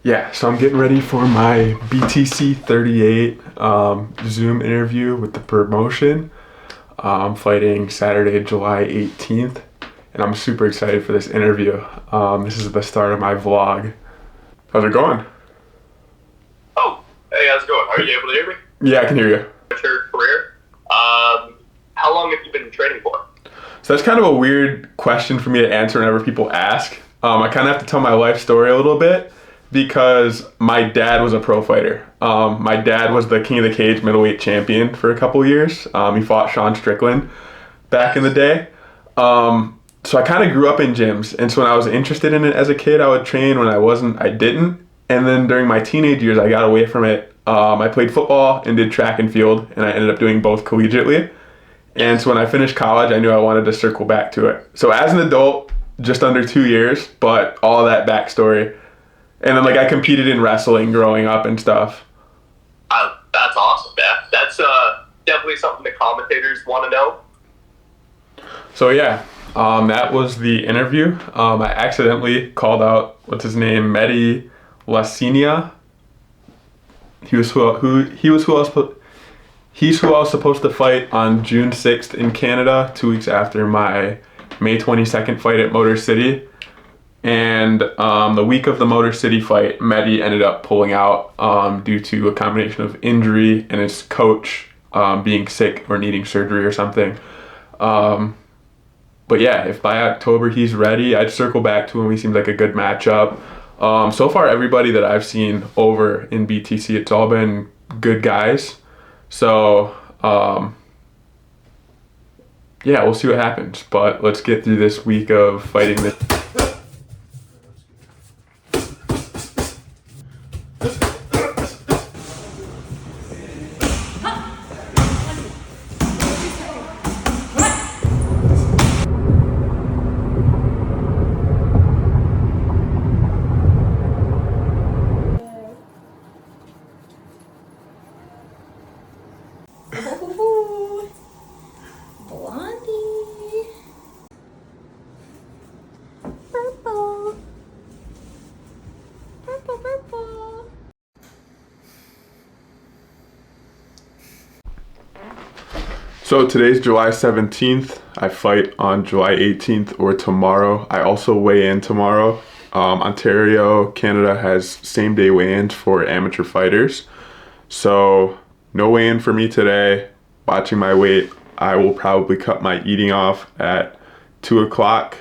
Yeah, so I'm getting ready for my BTC 38 Zoom interview with the promotion. I'm fighting Saturday, July 18th, and I'm super excited for this interview. This is the start of my vlog. How's it going? Oh, hey, how's it going? Are you able to hear me? Yeah, I can hear you. Your career? How long have you been training for? So that's kind of a weird question for me to answer whenever people ask. I kind of have to tell my life story a little bit because my dad was a pro fighter. My dad was the King of the Cage middleweight champion for a couple years. He fought Sean Strickland back in the day. So I kind of grew up in gyms, and so when I was interested in it as a kid, I would train. When I wasn't, I didn't. And then during my teenage years, I got away from it. I played football and did track and field, and I ended up doing both collegiately. And so when I finished college, I knew I wanted to circle back to it. So as an adult, just under 2 years, but all that backstory. And then I competed in wrestling growing up and stuff. That's awesome, man. That's definitely something the commentators want to know. So yeah, that was the interview. I accidentally called out, what's his name, Mehdi Lassinia. He's who I was supposed to fight on June 6th in Canada, 2 weeks after my May 22nd fight at Motor City. And the week of the Motor City fight, Mehdi ended up pulling out due to a combination of injury and his coach being sick or needing surgery or something. But yeah, if by October he's ready, I'd circle back to him. He seems like a good matchup. So far, everybody that I've seen over in BTC, it's all been good guys. So, yeah, we'll see what happens. But let's get through this week of fighting this. Ooh, blondie. Purple. Purple, purple. So today's July 17th. I fight on July 18th or tomorrow. I also weigh in tomorrow. Ontario, Canada has same day weigh-ins for amateur fighters. So no weigh-in for me today. Watching my weight. I will probably cut my eating off at 2 o'clock.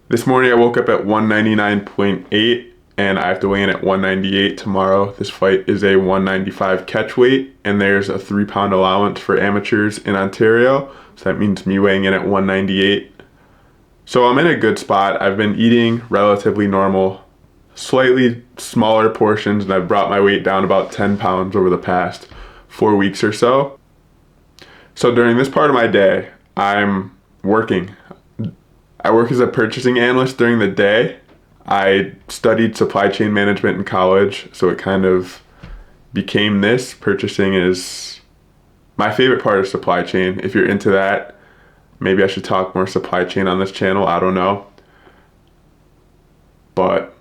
This morning I woke up at 199.8 and I have to weigh in at 198 tomorrow. This fight is a 195 catch weight and there's a 3-pound allowance for amateurs in Ontario. So that means me weighing in at 198. So I'm in a good spot. I've been eating relatively normal, slightly smaller portions, and I've brought my weight down about 10 pounds over the past 4 weeks or so. So during this part of my day, I'm working. I work as a purchasing analyst during the day. I studied supply chain management in college, so it kind of became this. Purchasing is my favorite part of supply chain. If you're into that, maybe I should talk more supply chain on this channel, I don't know. But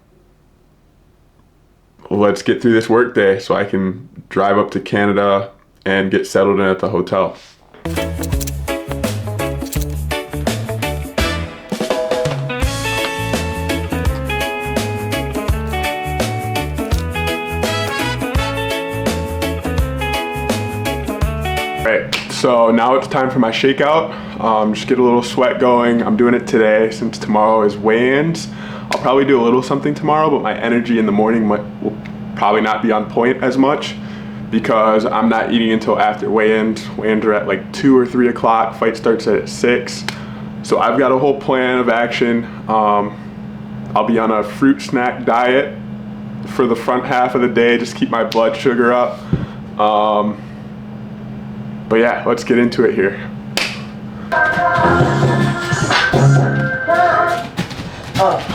let's get through this work day so I can drive up to Canada and get settled in at the hotel. Alright, so now it's time for my shakeout. Just get a little sweat going. I'm doing it today since tomorrow is weigh-ins. I'll probably do a little something tomorrow, but my energy in the morning will probably not be on point as much because I'm not eating until after weigh-ins. Weigh-ins are at 2 or 3 o'clock. Fight starts at 6. So I've got a whole plan of action. I'll be on a fruit snack diet for the front half of the day, just keep my blood sugar up. But yeah, let's get into it here.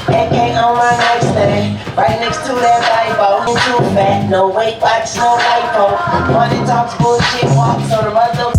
AK on my nightstand, right next to that Bible. Too fat, no weight watch, no lipo. Money talks, bullshit walks on the mother.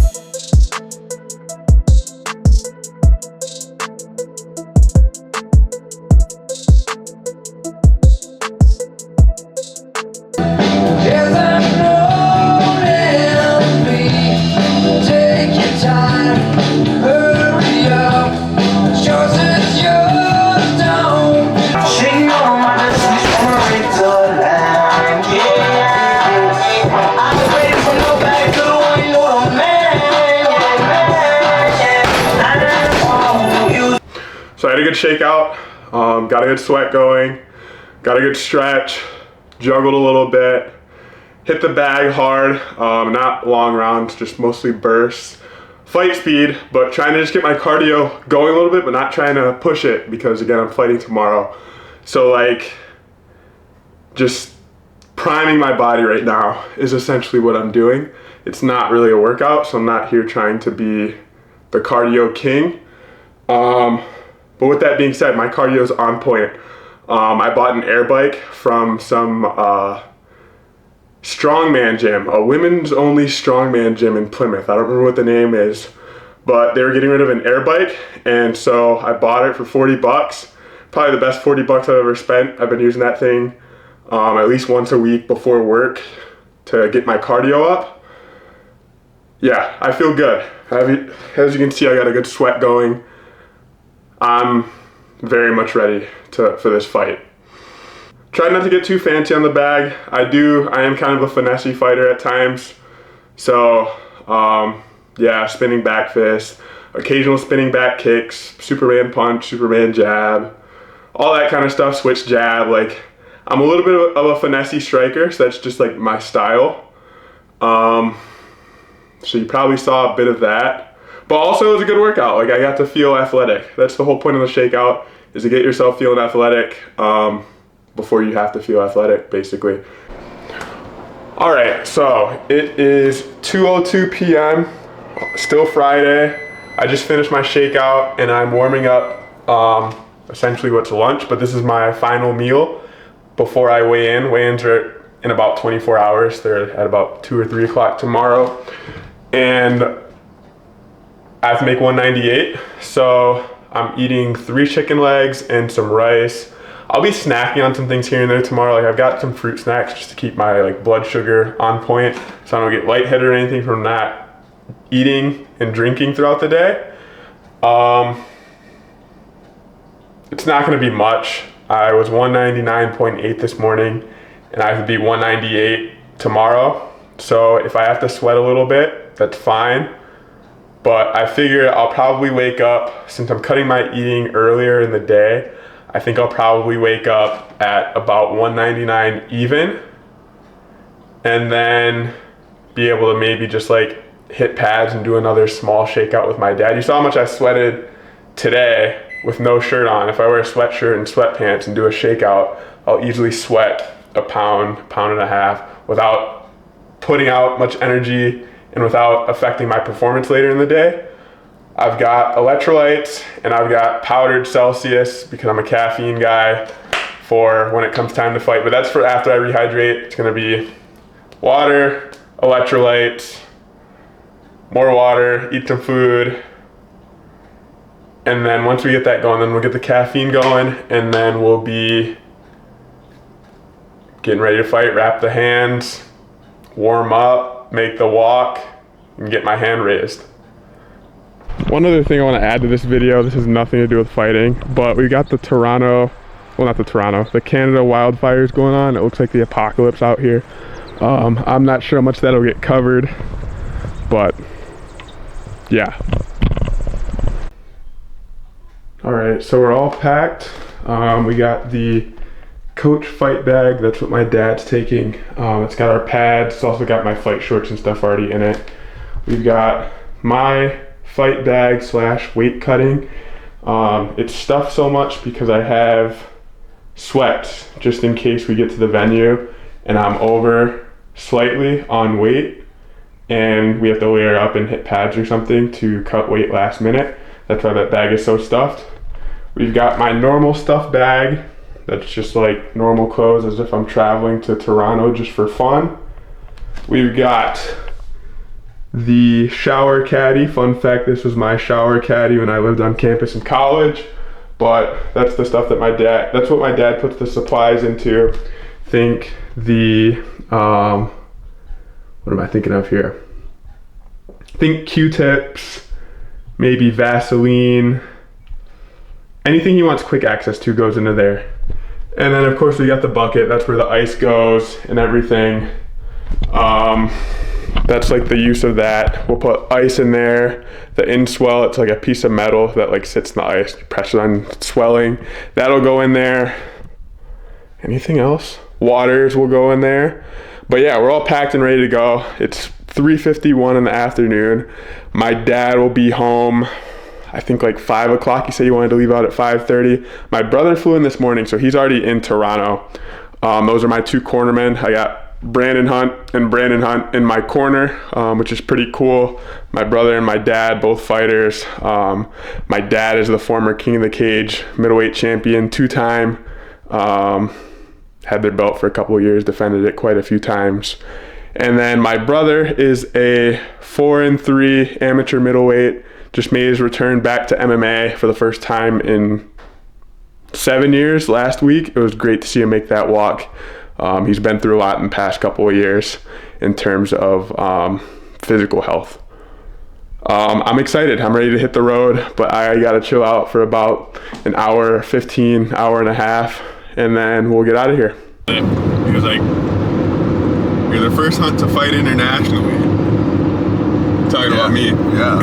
good shakeout, got a good sweat going, got a good stretch, juggled a little bit, hit the bag hard, not long rounds, just mostly bursts. Fight speed, but trying to just get my cardio going a little bit, but not trying to push it because again, I'm fighting tomorrow. So like, just priming my body right now is essentially what I'm doing. It's not really a workout, so I'm not here trying to be the cardio king. But with that being said, my cardio is on point. I bought an air bike from some strongman gym, a women's only strongman gym in Plymouth. I don't remember what the name is, but they were getting rid of an air bike, and so I bought it for 40 bucks. Probably the best 40 bucks I've ever spent. I've been using that thing at least once a week before work to get my cardio up. Yeah, I feel good. As you can see, I got a good sweat going. I'm very much ready for this fight. Try not to get too fancy on the bag. I am kind of a finessey fighter at times. So, yeah, spinning back fist, occasional spinning back kicks, Superman punch, Superman jab, all that kind of stuff, switch jab. Like, I'm a little bit of a finessey striker, so that's just like my style. So you probably saw a bit of that. But also it was a good workout. Like, I got to feel athletic. That's the whole point of the shakeout, is to get yourself feeling athletic before you have to feel athletic, basically. All right, so it is 2:02 p.m., still Friday. I just finished my shakeout and I'm warming up essentially what's lunch, but this is my final meal before I weigh in. Weigh-ins are in about 24 hours. They're at about 2 or 3 o'clock tomorrow. And I have to make 198, so I'm eating 3 chicken legs and some rice. I'll be snacking on some things here and there tomorrow. Like, I've got some fruit snacks just to keep my like blood sugar on point, so I don't get lightheaded or anything from not eating and drinking throughout the day. It's not going to be much. I was 199.8 this morning, and I have to be 198 tomorrow. So if I have to sweat a little bit, that's fine. But I figure I'll probably wake up, since I'm cutting my eating earlier in the day, I think I'll probably wake up at about 199 even, and then be able to maybe just like hit pads and do another small shakeout with my dad. You saw how much I sweated today with no shirt on. If I wear a sweatshirt and sweatpants and do a shakeout, I'll easily sweat a pound and a half without putting out much energy and without affecting my performance later in the day. I've got electrolytes and I've got powdered Celsius because I'm a caffeine guy for when it comes time to fight, but that's for after I rehydrate. It's gonna be water, electrolytes, more water, eat some food, and then once we get that going, then we'll get the caffeine going, and then we'll be getting ready to fight, wrap the hands, warm up, make the walk, and get my hand raised. One other thing I want to add to this video, this has nothing to do with fighting, but we got the Canada wildfires going on. It looks like the apocalypse out here. I'm not sure how much that'll get covered, but yeah. All right, so we're all packed. We got the Coach fight bag. That's what my dad's taking. It's got our pads. It's also got my fight shorts and stuff already in it. We've got my fight bag / weight cutting. It's stuffed so much because I have sweats just in case we get to the venue and I'm over slightly on weight and we have to layer up and hit pads or something to cut weight last minute. That's why that bag is so stuffed. We've got my normal stuff bag that's just like normal clothes, as if I'm traveling to Toronto just for fun. We've got the shower caddy. Fun fact, this was my shower caddy when I lived on campus in college, but that's the stuff that that's what my dad puts the supplies into. Think the, what am I thinking of here? Think Q-tips, maybe Vaseline, anything he wants quick access to goes into there. And then of course we got the bucket, that's where the ice goes and everything. That's like the use of that. We'll put ice in there. The inswell, it's like a piece of metal that like sits in the ice. You press it on, swelling. That'll go in there. Anything else? Waters will go in there. But yeah, we're all packed and ready to go. It's 3:51 in the afternoon. My dad will be home, I think like 5 o'clock. He said he wanted to leave out at 5:30. My brother flew in this morning, so he's already in Toronto. Those are my two cornermen. I got Brandon Hunt and Brandon Hunt in my corner, which is pretty cool. My brother and my dad, both fighters. My dad is the former King of the Cage middleweight champion, 2-time. Had their belt for a couple of years, defended it quite a few times. And then my brother is a 4-3 amateur middleweight. Just made his return back to MMA for the first time in 7 years last week. It was great to see him make that walk. He's been through a lot in the past couple of years in terms of physical health. I'm excited. I'm ready to hit the road, but I gotta chill out for about an hour, 15, hour and a half, and then we'll get out of here. He was like, "You're the first Hunt to fight internationally." Talking about me. Yeah.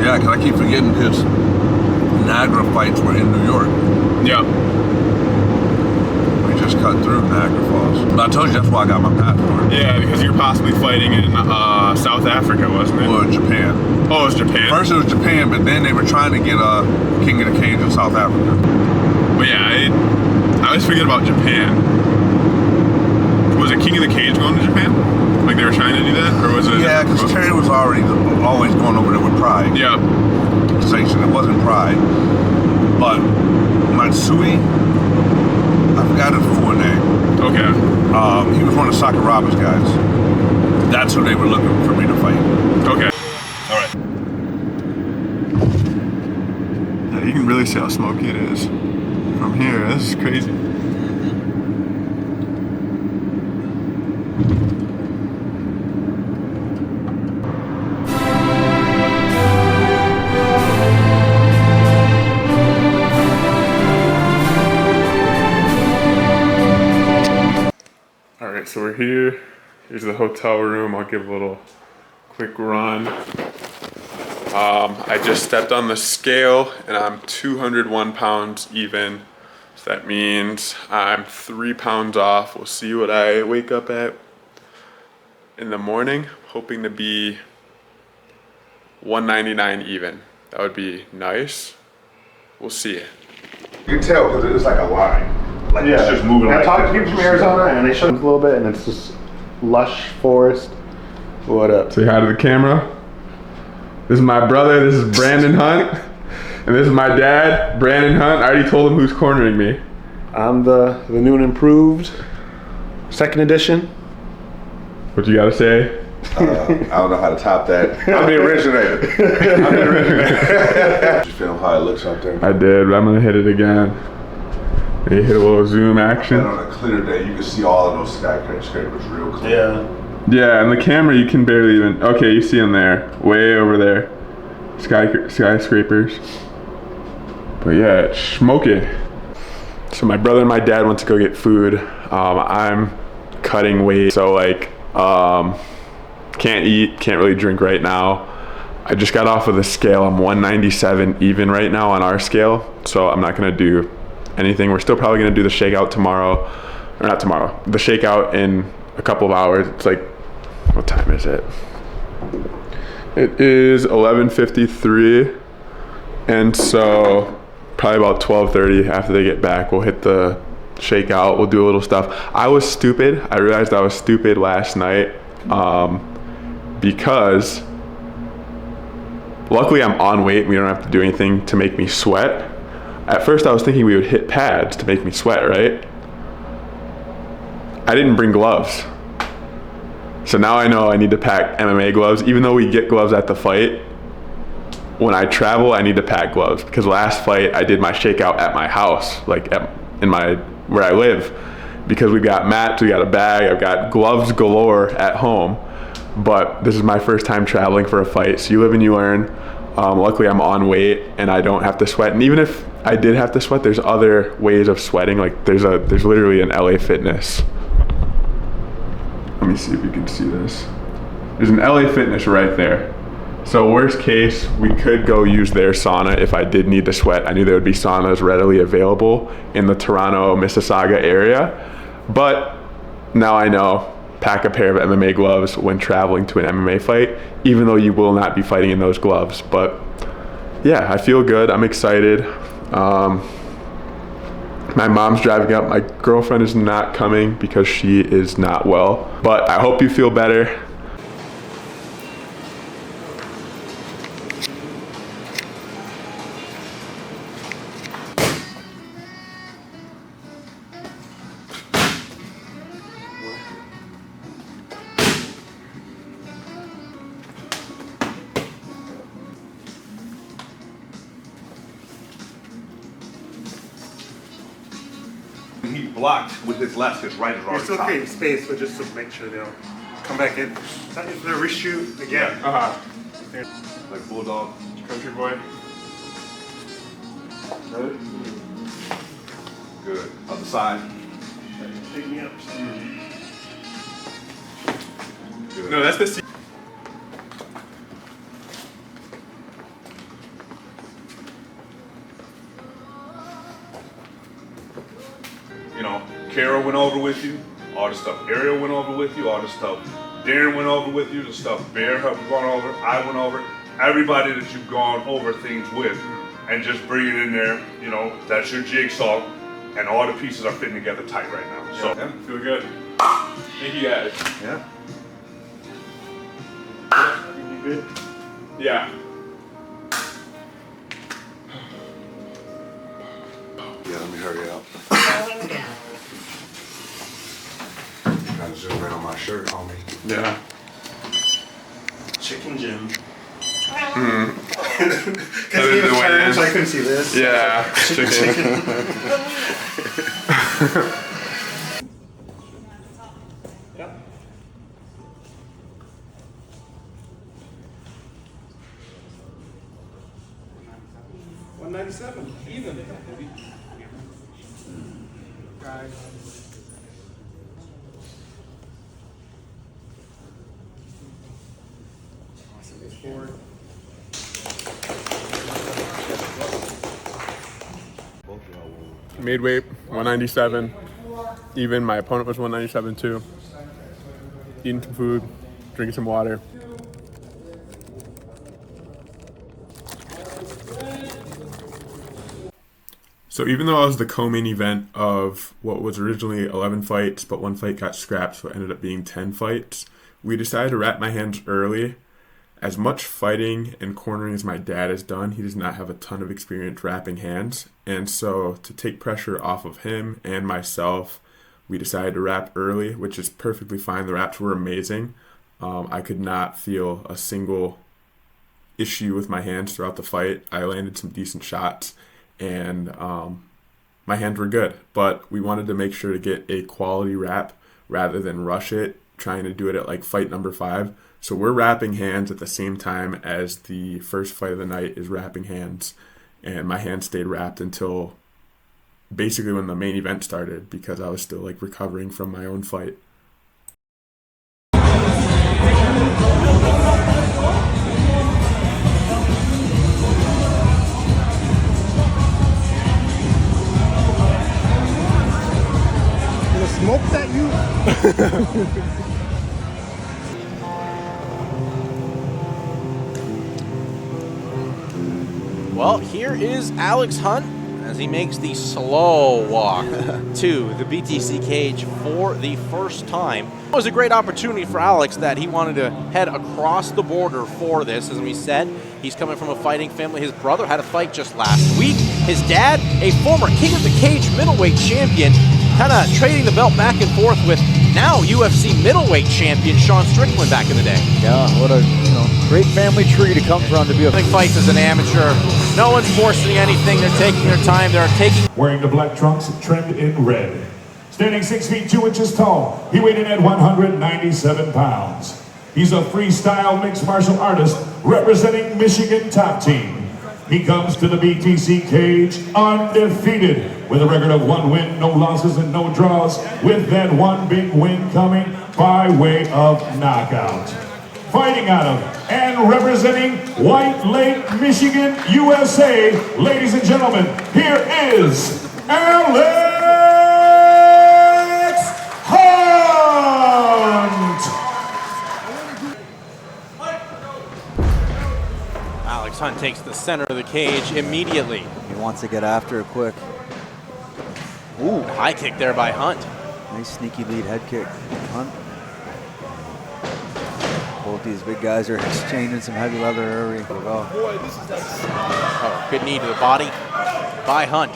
Yeah, because I keep forgetting his Niagara fights were in New York. Yeah. We just cut through Niagara Falls. But I told you that's why I got my passport. Yeah, because you're possibly fighting in South Africa, wasn't it? Or Japan. Oh, it was Japan. First it was Japan, but then they were trying to get King of the Cage in South Africa. But yeah, I always forget about Japan. Was it King of the Cage going to Japan? Like they were trying to do that? Or was it? Yeah, because Terry was already always going over there with Pride. Yeah. Station. It wasn't Pride. But Matsui, I forgot his full name. Okay. He was one of Sakuraba's guys. That's who they were looking for me to fight. Okay. All right. Yeah, you can really see how smoky it is from here. This is crazy. Alright, so we're here. Here's the hotel room. I'll give a little quick run. I just stepped on the scale and I'm 201 pounds even. So that means I'm 3 pounds off. We'll see what I wake up at in the morning. Hoping to be 199 even. That would be nice. We'll see. You can tell because it's like a line. Like it's just moving. I like talked to this. people from Arizona, and they showed us a little bit, and it's just lush forest. What up? Say hi to the camera. This is my brother, this is Brandon Hunt. And this is my dad, Brandon Hunt. I already told him who's cornering me. I'm the new and improved second edition. What you gotta say? I don't know how to top that. I'm the originator. Did you film how it looks out there? I did, but I'm gonna hit it again. Maybe hit a little zoom action. And on a clear day, you can see all of those skyscrapers real clear. Yeah. Yeah, and the camera you can barely even, okay, you see them there, way over there. Skyscrapers. But yeah, it's smoky. So my brother and my dad went to go get food. I'm cutting weight, so like, can't eat, can't really drink right now. I just got off of the scale. I'm 197 even right now on our scale, so I'm not gonna do anything. We're still probably gonna do the shakeout tomorrow, or not tomorrow, the shakeout in a couple of hours. It's like, what time is it? It is 11:53, and so probably about 12:30 after they get back, we'll hit the shakeout. We'll do a little stuff. I was stupid. I realized I was stupid last night because luckily I'm on weight. We don't have to do anything to make me sweat. At first I was thinking we would hit pads to make me sweat, right? I didn't bring gloves. So now I know I need to pack MMA gloves. Even though we get gloves at the fight, when I travel, I need to pack gloves. Because last fight, I did my shakeout at my house, like where I live. Because we got mats, we got a bag, I've got gloves galore at home. But this is my first time traveling for a fight, so you live and you learn. Luckily I'm on weight and I don't have to sweat. And even if I did have to sweat, there's other ways of sweating. Like there's literally an LA Fitness Let me see if you can see this. There's an LA Fitness right there. So worst case, we could go use their sauna if I did need to sweat. I knew there would be saunas readily available in the Toronto, Mississauga area. But now I know, pack a pair of MMA gloves when traveling to an MMA fight, even though you will not be fighting in those gloves. But yeah, I feel good. I'm excited. My mom's driving up. My girlfriend is not coming because she is not well. But I hope you feel better. He blocked with his left, his right is already It's okay, space, but just to make sure they don't come back in. Is that if they reshoot again? Like Bulldog. Country boy. Ready? Good. Other side. Pick me up. Good. No, that's the You know, Carol went over with you, all the stuff Ariel went over with you, all the stuff Darren went over with you, the stuff Bear have gone over, I went over, everybody that you've gone over things with, and just bring it in there, you know, that's your jigsaw, and all the pieces are fitting together tight right now. So, Yeah, feel good. Thank you guys. yeah. You good? Yeah. Yeah, let me hurry up. Gotta zoom in on my shirt, homie. Yeah. Chicken Jim. That Because he is was the way turning, in. so I couldn't see this. Yeah. Chicken. Yep. $197, even. Guys. Awesome. It's forward. Made weight, 197. Even my opponent was 197 too. Eating some food, drinking some water. So even though I was the co-main event of what was originally 11 fights, but one fight got scrapped, so it ended up being 10 fights, we decided to wrap my hands early. As much fighting and cornering as my dad has done, he does not have a ton of experience wrapping hands. And so to take pressure off of him and myself, we decided to wrap early, which is perfectly fine. The wraps were amazing. I could not feel a single issue with my hands throughout the fight. I landed some decent shots, and my hands were good. But we wanted to make sure to get a quality wrap rather than rush it, trying to do it at like fight number 5. So we're wrapping hands at the same time as the first fight of the night is wrapping hands. And my hands stayed wrapped until basically when the main event started, because I was still like recovering from my own fight. Smoke that you? Well, here is Alex Hunt as he makes the slow walk to the BTC cage for the first time. It was a great opportunity for Alex that he wanted to head across the border for this. As we said, he's coming from a fighting family. His brother had a fight just last week. His dad, a former King of the Cage middleweight champion, kind of trading the belt back and forth with now UFC middleweight champion Sean Strickland back in the day. Yeah, what a great family tree to come from to be a Big fights as an amateur. No one's forcing anything. They're taking their time. They're taking. Wearing the black trunks trimmed in red. Standing 6 feet 2 inches tall, he weighed in at 197 pounds. He's a freestyle mixed martial artist representing Michigan Top Team. He comes to the BTC cage undefeated with a record of 1 win, no losses, and no draws. With that one big win coming by way of knockout. Fighting out of and representing White Lake, Michigan, USA, ladies and gentlemen, here is Alex Hunt! Alex Hunt takes the center of the cage immediately. He wants to get after it quick. Ooh, high kick there by Hunt. Nice sneaky lead head kick. Hunt. Both these big guys are exchanging some heavy leather early. Oh, good knee to the body by Hunt.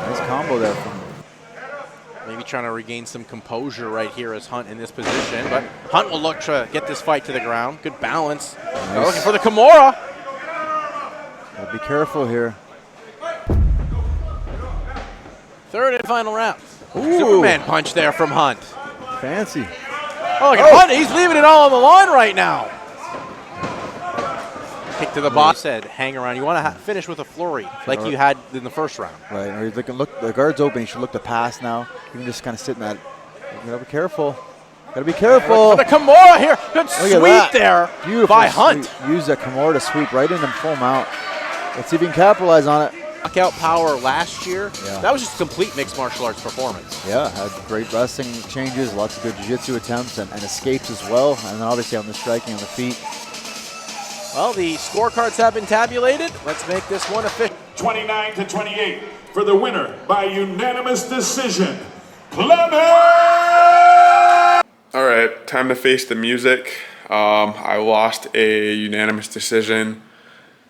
Nice combo there from him. Maybe trying to regain some composure right here as Hunt in this position, but Hunt will look to get this fight to the ground. Good balance. They're looking for the Kimura. Gotta be careful here. Third and final round. Ooh. Superman punch there from Hunt. Fancy. Oh, look at Hunt. He's leaving it all on the line right now. Kick to the body. Said, hang around. You want to finish with a flurry like you had in the first round. Right. Or he's looking, look, the guard's open. You should look to pass now. You can just kind of sit in that. You gotta be careful. Gotta be careful. For the Kimura here. Good sweep there. Beautiful by Hunt. Sweep. Use that Kimura to sweep right in and full mount. Let's see if he can capitalize on it. Knockout power last year. Yeah. That was just a complete mixed martial arts performance. Yeah, had great wrestling exchanges, lots of good jiu-jitsu attempts and escapes as well. And then obviously on the striking on the feet. Well, the scorecards have been tabulated. Let's make this one official. 29-28 for the winner by unanimous decision, Clement! All right, time to face the music. I lost a unanimous decision,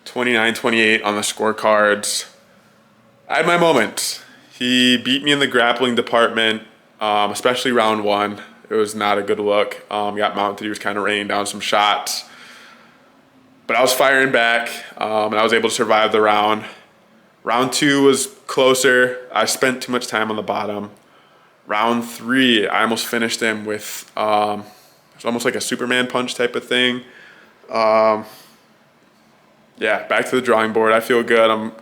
29-28 on the scorecards. I had my moments. He beat me in the grappling department, especially round one. It was not a good look. Got mounted. He was kind of raining down some shots. But I was firing back, and I was able to survive the round. Round two was closer. I spent too much time on the bottom. Round three, I almost finished him with, it was almost like a Superman punch type of thing. Yeah, back to the drawing board. I feel good.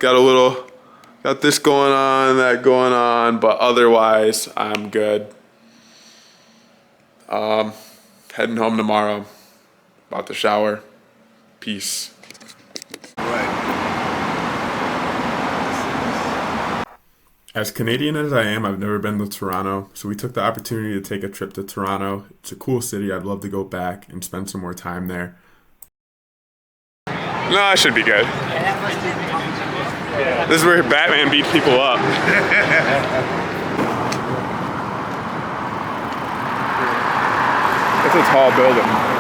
Got this going on, that going on, but otherwise, I'm good. Heading home tomorrow. About to shower. Peace. As Canadian as I am, I've never been to Toronto, so we took the opportunity to take a trip to Toronto. It's a cool city. I'd love to go back and spend some more time there. No, I should be good. This is where Batman beats people up. It's a tall building.